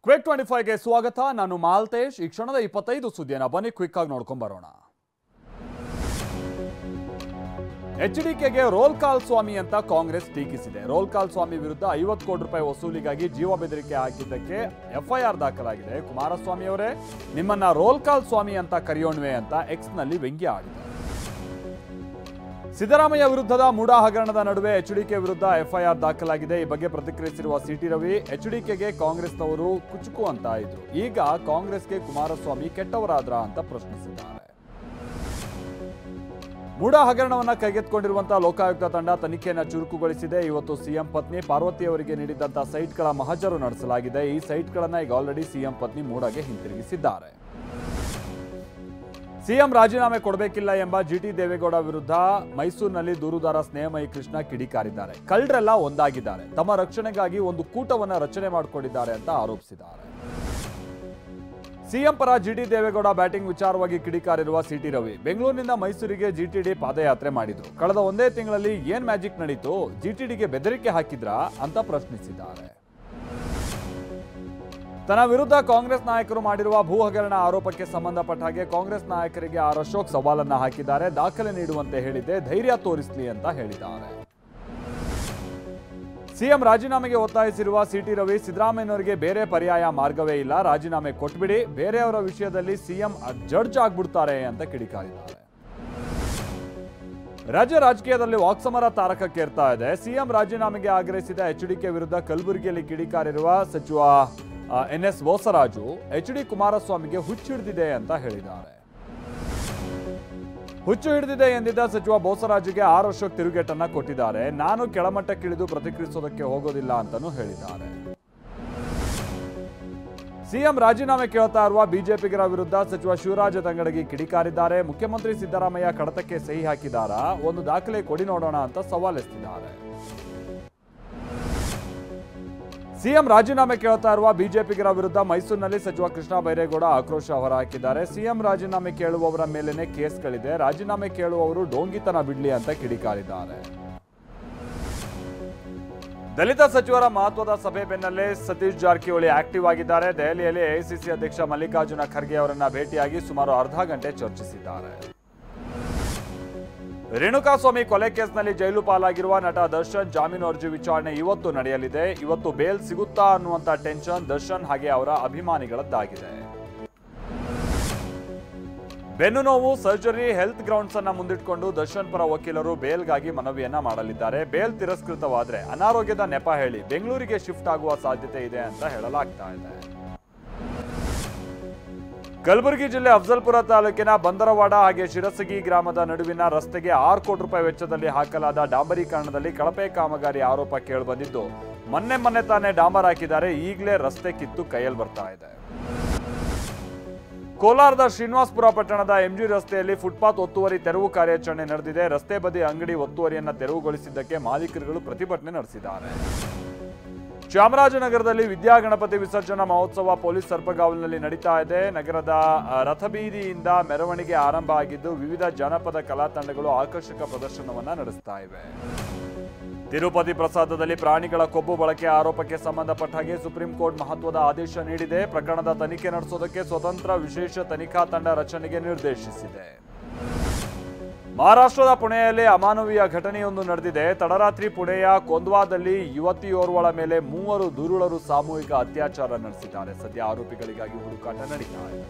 Quick 25ಗೆ ಸ್ವಾಗತ. ನಾನು ಮಾಲ್ತೇಶ್. ಈ ಕ್ಷಣದ 25 ಸುದ್ದಿಯನ್ನು ಬನ್ನಿ ಕ್ವಿಕ್ ಆಗಿ ನೋಡ್ಕೊಂಡು ಬರೋಣ. ಎಚ್ಡಿಕೆಗೆ ರೋಲ್ ಕಾಲ್ ಸ್ವಾಮಿ ಅಂತ ಕಾಂಗ್ರೆಸ್ ಟೀಕಿಸಿದೆ. ರೋಲ್ ಕಾಲ್ ಸ್ವಾಮಿ ವಿರುದ್ಧ 50 ಕೋಟಿ ರೂಪಾಯಿ ವಸೂಲಿಗಾಗಿ ಜೀವ ಬೆದರಿಕೆ ಹಾಕಿದ್ದಕ್ಕೆ ಎಫ್ಐಆರ್ ದಾಖಲಾಗಿದೆ. ಕುಮಾರಸ್ವಾಮಿ ಅವರೇ, ನಿಮ್ಮನ್ನ ರೋಲ್ ಕಾಲ್ ಸ್ವಾಮಿ ಅಂತ ಕರೆಯೋಣವೆ ಅಂತ ಎಕ್ಸ್ ನಲ್ಲಿ ವ್ಯಂಗ್ಯ ಆಡಿದ್ದಾರೆ. ಸಿದ್ದರಾಮಯ್ಯ ವಿರುದ್ಧದ ಮೂಡಾ ಹಗರಣದ ನಡುವೆ ಎಚ್ಡಿಕೆ ವಿರುದ್ಧ ಎಫ್ಐಆರ್ ದಾಖಲಾಗಿದೆ. ಈ ಬಗ್ಗೆ ಪ್ರತಿಕ್ರಿಯಿಸಿರುವ ಸಿಟಿ ರವಿ, ಎಚ್ಡಿಕೆಗೆ ಕಾಂಗ್ರೆಸ್ನವರು ಕುಚುಕು ಅಂತ ಇದ್ರು, ಈಗ ಕಾಂಗ್ರೆಸ್ಗೆ ಕುಮಾರಸ್ವಾಮಿ ಕೆಟ್ಟವರಾದ್ರ ಅಂತ ಪ್ರಶ್ನಿಸಿದ್ದಾರೆ. ಮೂಡಾ ಹಗರಣವನ್ನ ಕೈಗೆತ್ತಿಕೊಂಡಿರುವಂತಹ ಲೋಕಾಯುಕ್ತ ತಂಡ ತನಿಖೆಯನ್ನು ಚುರುಕುಗೊಳಿಸಿದೆ. ಇವತ್ತು ಸಿಎಂ ಪತ್ನಿ ಪಾರ್ವತಿ ಅವರಿಗೆ ನೀಡಿದಂತಹ ಸೈಟ್ಗಳ ಮಹಜರು ನಡೆಸಲಾಗಿದೆ. ಈ ಸೈಟ್ಗಳನ್ನ ಈಗ ಆಲ್ರೆಡಿ ಸಿಎಂ ಪತ್ನಿ ಮೂಡಾಗೆ ಹಿಂತಿರುಗಿಸಿದ್ದಾರೆ. ಸಿಎಂ ರಾಜೀನಾಮೆ ಕೊಡಬೇಕಿಲ್ಲ ಎಂಬ ಜಿಟಿ ದೇವೇಗೌಡ ವಿರುದ್ಧ ಮೈಸೂರಿನಲ್ಲಿ ದೂರುದಾರ ಸ್ನೇಹಮಯಿ ಕೃಷ್ಣ ಕಿಡಿಕಾರಿದ್ದಾರೆ. ಕಳ್ಳರೆಲ್ಲ ಒಂದಾಗಿದ್ದಾರೆ, ತಮ್ಮ ರಕ್ಷಣೆಗಾಗಿ ಒಂದು ಕೂಟವನ್ನ ರಚನೆ ಮಾಡಿಕೊಂಡಿದ್ದಾರೆ ಅಂತ ಆರೋಪಿಸಿದ್ದಾರೆ. ಸಿಎಂ ಪರ ಜಿಟಿ ದೇವೇಗೌಡ ಬ್ಯಾಟಿಂಗ್ ವಿಚಾರವಾಗಿ ಕಿಡಿಕಾರಿರುವ ಸಿಟಿ ರವಿ, ಬೆಂಗಳೂರಿನಿಂದ ಮೈಸೂರಿಗೆ ಜಿಟಿಡಿ ಪಾದಯಾತ್ರೆ ಮಾಡಿದ್ರು. ಕಳೆದ ಒಂದೇ ತಿಂಗಳಲ್ಲಿ ಏನ್ ಮ್ಯಾಜಿಕ್ ನಡೀತು, ಜಿಟಿಡಿಗೆ ಬೆದರಿಕೆ ಹಾಕಿದ್ರಾ ಅಂತ ಪ್ರಶ್ನಿಸಿದ್ದಾರೆ. ತನ್ನ ವಿರುದ್ಧ ಕಾಂಗ್ರೆಸ್ ನಾಯಕರು ಮಾಡಿರುವ ಭೂ ಹಗರಣ ಆರೋಪಕ್ಕೆ ಸಂಬಂಧಪಟ್ಟ ಹಾಗೆ ಕಾಂಗ್ರೆಸ್ ನಾಯಕರಿಗೆ ಆರ್ ಅಶೋಕ್ ಸವಾಲನ್ನ ಹಾಕಿದ್ದಾರೆ. ದಾಖಲೆ ನೀಡುವಂತೆ ಹೇಳಿದ್ದೆ, ಧೈರ್ಯ ತೋರಿಸಲಿ ಅಂತ ಹೇಳಿದ್ದಾರೆ. ಸಿಎಂ ರಾಜೀನಾಮೆಗೆ ಒತ್ತಾಯಿಸಿರುವ ಸಿಟಿ ರವಿ, ಸಿದ್ದರಾಮಯ್ಯನವರಿಗೆ ಬೇರೆ ಪರ್ಯಾಯ ಮಾರ್ಗವೇ ಇಲ್ಲ, ರಾಜೀನಾಮೆ ಕೊಟ್ಬಿಡಿ, ಬೇರೆಯವರ ವಿಷಯದಲ್ಲಿ ಸಿಎಂ ಜಡ್ಜ್ ಆಗ್ಬಿಡ್ತಾರೆ ಅಂತ ಕಿಡಿಕಾರಿದ್ದಾರೆ. ರಾಜ್ಯ ರಾಜಕೀಯದಲ್ಲಿ ವಾಕ್ಸಮರ ತಾರಕಕ್ಕೇರ್ತಾ ಇದೆ. ಸಿಎಂ ರಾಜೀನಾಮೆಗೆ ಆಗ್ರಹಿಸಿದ ಎಚ್ಡಿಕೆ ವಿರುದ್ಧ ಕಲಬುರಗಿಯಲ್ಲಿ ಕಿಡಿಕಾರಿರುವ ಸಚಿವ NS ಬೋಸರಾಜು, ಎಚ್ಡಿ ಕುಮಾರಸ್ವಾಮಿಗೆ ಹುಚ್ಚು ಹಿಡಿದಿದೆ ಅಂತ ಹೇಳಿದ್ದಾರೆ. ಹುಚ್ಚು ಹಿಡಿದಿದೆ ಎಂದಿದ್ದ ಸಚಿವ ಬೋಸರಾಜುಗೆ ಆರ್ ಅಶೋಕ್ ತಿರುಗೇಟನ್ನ ಕೊಟ್ಟಿದ್ದಾರೆ. ನಾನು ಕೆಳಮಟ್ಟಕ್ಕಿಳಿದು ಪ್ರತಿಕ್ರಿಯಿಸೋದಕ್ಕೆ ಹೋಗೋದಿಲ್ಲ ಅಂತಾನೂ ಹೇಳಿದ್ದಾರೆ. ಸಿಎಂ ರಾಜೀನಾಮೆ ಕೇಳ್ತಾ ಇರುವ ಬಿಜೆಪಿಗರ ವಿರುದ್ಧ ಸಚಿವ ಶಿವರಾಜ ತಂಗಡಗಿ ಕಿಡಿಕಾರಿದ್ದಾರೆ. ಮುಖ್ಯಮಂತ್ರಿ ಸಿದ್ದರಾಮಯ್ಯ ಕಡತಕ್ಕೆ ಸಹಿ ಹಾಕಿದಾರಾ, ಒಂದು ದಾಖಲೆ ಕೊಡಿ ನೋಡೋಣ ಅಂತ ಸವಾಲೆಸೆದಿದ್ದಾರೆ. ಸಿಎಂ ರಾಜೀನಾಮೆ ಕೇಳ್ತಾ ಇರುವ ಬಿಜೆಪಿಗರ ವಿರುದ್ಧ ಮೈಸೂರಿನಲ್ಲಿ ಸಚಿವ ಕೃಷ್ಣ ಬೈರೇಗೌಡ ಆಕ್ರೋಶ ಹೊರಹಾಕಿದ್ದಾರೆ. ಸಿಎಂ ರಾಜೀನಾಮೆ ಕೇಳುವವರ ಮೇಲೇನೆ ಕೇಸ್ಗಳಿದೆ, ರಾಜೀನಾಮೆ ಕೇಳುವವರು ಡೋಂಗಿತನ ಬಿಡ್ಲಿ ಅಂತ ಕಿಡಿಕಾರಿದ್ದಾರೆ. ದಲಿತ ಸಚಿವರ ಮಹತ್ವದ ಸಭೆ ಬೆನ್ನಲ್ಲೇ ಸತೀಶ್ ಜಾರಕಿಹೊಳಿ ಆಕ್ಟಿವ್ ಆಗಿದ್ದಾರೆ. ದೆಹಲಿಯಲ್ಲಿ ಎಐಸಿಸಿ ಅಧ್ಯಕ್ಷ ಮಲ್ಲಿಕಾರ್ಜುನ ಖರ್ಗೆ ಅವರನ್ನ ಭೇಟಿಯಾಗಿ ಸುಮಾರು ಅರ್ಧ ಗಂಟೆ ಚರ್ಚಿಸಿದ್ದಾರೆ. ರೇಣುಕಾಸ್ವಾಮಿ ಕೊಲೆ ಕೇಸ್ನಲ್ಲಿ ಜೈಲು ಪಾಲಾಗಿರುವ ನಟ ದರ್ಶನ್ ಜಾಮೀನು ಅರ್ಜಿ ವಿಚಾರಣೆ ಇವತ್ತು ನಡೆಯಲಿದೆ. ಇವತ್ತು ಬೇಲ್ ಸಿಗುತ್ತಾ ಅನ್ನುವಂತ ಟೆನ್ಷನ್ ದರ್ಶನ್ ಹಾಗೆ ಅವರ ಅಭಿಮಾನಿಗಳದ್ದಾಗಿದೆ. ಬೆನ್ನು ನೋವು, ಸರ್ಜರಿ, ಹೆಲ್ತ್ ಗ್ರೌಂಡ್ಸ್ ಅನ್ನ ಮುಂದಿಟ್ಕೊಂಡು ದರ್ಶನ್ ಪರ ವಕೀಲರು ಬೇಲ್ಗಾಗಿ ಮನವಿಯನ್ನ ಮಾಡಲಿದ್ದಾರೆ. ಬೇಲ್ ತಿರಸ್ಕೃತವಾದ್ರೆ ಅನಾರೋಗ್ಯದ ನೆಪ ಹೇಳಿ ಬೆಂಗಳೂರಿಗೆ ಶಿಫ್ಟ್ ಆಗುವ ಸಾಧ್ಯತೆ ಇದೆ ಅಂತ ಹೇಳಲಾಗ್ತಾ ಇದೆ. ಕಲಬುರಗಿ ಜಿಲ್ಲೆ ಅಫಜಲ್ಪುರ ತಾಲೂಕಿನ ಬಂದರವಾಡ ಹಾಗೆ ಶಿರಸಗಿ ಗ್ರಾಮದ ನಡುವಿನ ರಸ್ತೆಗೆ 6 ಕೋಟಿ ರೂಪಾಯಿ ವೆಚ್ಚದಲ್ಲಿ ಹಾಕಲಾದ ಡಾಂಬರೀಕರಣದಲ್ಲಿ ಕಳಪೆ ಕಾಮಗಾರಿ ಆರೋಪ ಕೇಳಿಬಂದಿದ್ದು, ಮೊನ್ನೆ ತಾನೇ ಡಾಂಬರ್ ಹಾಕಿದ್ದಾರೆ, ಈಗಲೇ ರಸ್ತೆ ಕಿತ್ತು ಕೈಯಲ್ಲಿ ಬರ್ತಾ ಇದೆ. ಕೋಲಾರದ ಶ್ರೀನಿವಾಸಪುರ ಪಟ್ಟಣದ ಎಂಜಿ ರಸ್ತೆಯಲ್ಲಿ ಫುಟ್ಪಾತ್ ಒತ್ತುವರಿ ತೆರವು ಕಾರ್ಯಾಚರಣೆ ನಡೆದಿದೆ. ರಸ್ತೆ ಬದಿ ಅಂಗಡಿ ಒತ್ತುವರಿಯನ್ನು ತೆರವುಗೊಳಿಸಿದ್ದಕ್ಕೆ ಮಾಲೀಕರುಗಳು ಪ್ರತಿಭಟನೆ ನಡೆಸಿದ್ದಾರೆ. ಚಾಮರಾಜನಗರದಲ್ಲಿ ವಿದ್ಯಾಗಣಪತಿ ವಿಸರ್ಜನಾ ಮಹೋತ್ಸವ ಪೊಲೀಸ್ ಸರ್ಪಗಾವಲಿನಲ್ಲಿ ನಡೀತಾ ಇದೆ. ನಗರದ ರಥಬೀದಿಯಿಂದ ಮೆರವಣಿಗೆ ಆರಂಭ ಆಗಿದ್ದು, ವಿವಿಧ ಜಾನಪದ ಕಲಾ ತಂಡಗಳು ಆಕರ್ಷಕ ಪ್ರದರ್ಶನವನ್ನ ನಡೆಸ್ತಾ ಇವೆ. ತಿರುಪತಿ ಪ್ರಸಾದದಲ್ಲಿ ಪ್ರಾಣಿಗಳ ಕೊಬ್ಬು ಬಳಕೆ ಆರೋಪಕ್ಕೆ ಸಂಬಂಧಪಟ್ಟ ಹಾಗೆ ಸುಪ್ರೀಂ ಕೋರ್ಟ್ ಮಹತ್ವದ ಆದೇಶ ನೀಡಿದೆ. ಪ್ರಕರಣದ ತನಿಖೆ ನಡೆಸೋದಕ್ಕೆ ಸ್ವತಂತ್ರ ವಿಶೇಷ ತನಿಖಾ ತಂಡ ರಚನೆಗೆ ನಿರ್ದೇಶಿಸಿದೆ. ಮಹಾರಾಷ್ಟ್ರದ ಪುಣೆಯಲ್ಲಿ ಅಮಾನವೀಯ ಘಟನೆಯೊಂದು ನಡೆದಿದೆ. ತಡರಾತ್ರಿ ಪುಣೆಯ ಕೊಂದ್ವಾದಲ್ಲಿ ಯುವತಿಯೋರ್ವಳ ಮೇಲೆ 3 ದುರುಳರು ಸಾಮೂಹಿಕ ಅತ್ಯಾಚಾರ ನಡೆಸಿದ್ದಾರೆ. ಸದ್ಯ ಆರೋಪಿಗಳಿಗಾಗಿ ಹುಡುಕಾಟ ನಡೀತಾ ಇದೆ.